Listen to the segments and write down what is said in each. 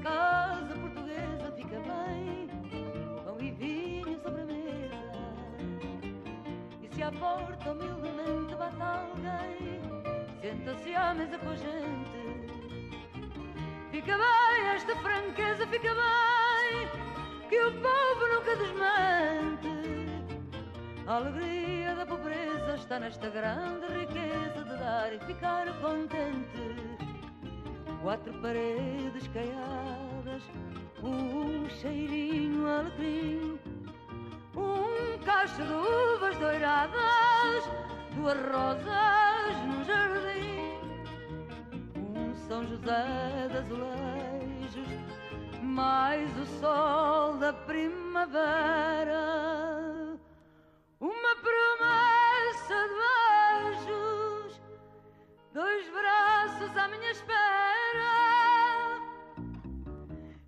casa portuguesa fica bem, pão e vinho sobre a mesa. E se à porta humildemente bate alguém, senta-se à mesa com a gente. Fica bem esta franqueza, fica bem, que o povo nunca desmente. A alegria da pobreza está nesta grande riqueza de dar e ficar contente. Quatro paredes caiadas, um cheirinho alecrim, um cacho de uvas doiradas, duas rosas no jardim, um São José de azulejos, mais o sol da primavera, uma promessa de beijos, dois braços à minha espera.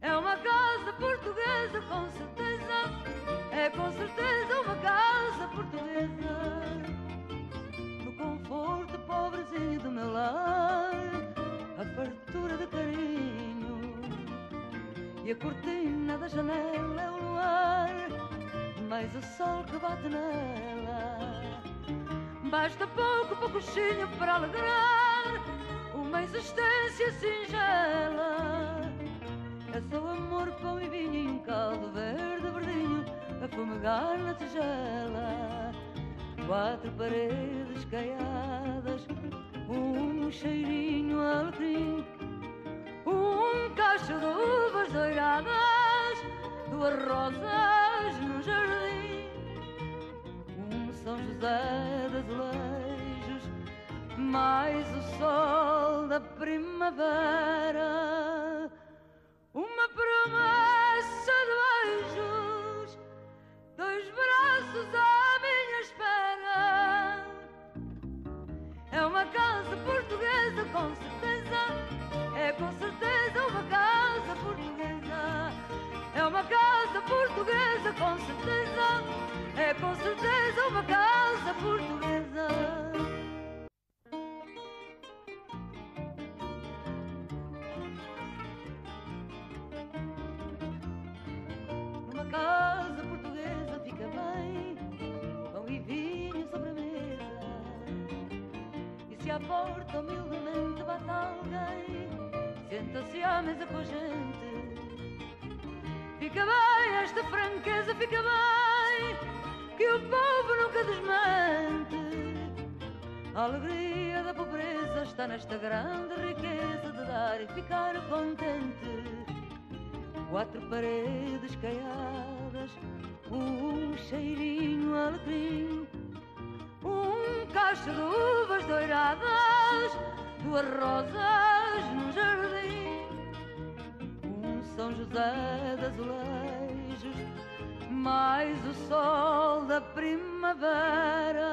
É uma casa portuguesa, com certeza, é com certeza uma casa portuguesa. No conforto pobrezinho do meu lar, a fartura de carinho, e a cortina da janela é o luar, mais o sol que bate nela. Basta pouco, pouquinho para alegrar uma existência singela. É só amor, pão e vinho e um caldo verde, verdinho, a fumegar na tigela. Quatro paredes caiadas, um cheirinho alecrim, um cacho de uvas doiradas, duas rosas no jardim, um São José de azulejos, mais o sol da primavera, uma promessa de beijos, dois braços à minha espera. É uma casa portuguesa, com certeza, é com certeza uma casa portuguesa. É uma casa portuguesa, com certeza, é com certeza uma casa portuguesa. Numa casa portuguesa fica bem, pão e vinho sobre a mesa. E se à porta humildemente bate alguém, senta-se à mesa com a gente. Fica bem esta franqueza, fica bem, que o povo nunca desmente. A alegria da pobreza está nesta grande riqueza de dar e ficar contente. Quatro paredes caiadas, um cheirinho alecrim, um cacho de uvas doiradas, duas rosas no jardim, um São José de azulejos, mais o sol da primavera,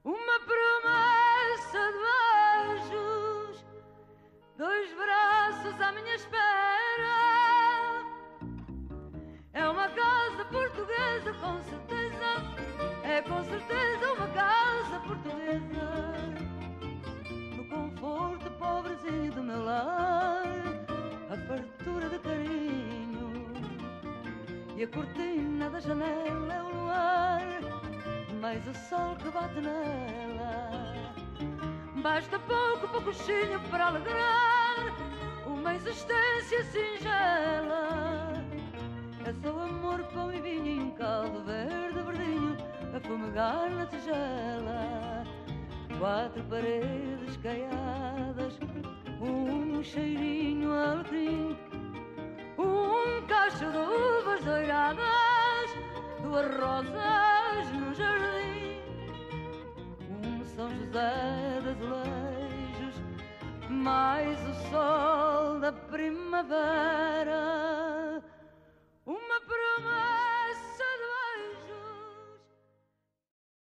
uma promessa de beijos, dois braços à minha espera. É uma casa portuguesa, com certeza, é com certeza uma casa portuguesa. No conforto pobrezinho do meu lar, a fartura de carinho, e a cortina da janela é o luar, mais o sol que bate nela. Basta pouco, pouquinho para alegrar uma existência singela. É só amor, pão e vinho e um caldo verde, verdinho, a fumegar na tigela. Quatro paredes caiadas, um cheirinho alecrim, um cacho de uvas doiradas, duas rosas no jardim, um São José de azulejos, mais o sol da primavera,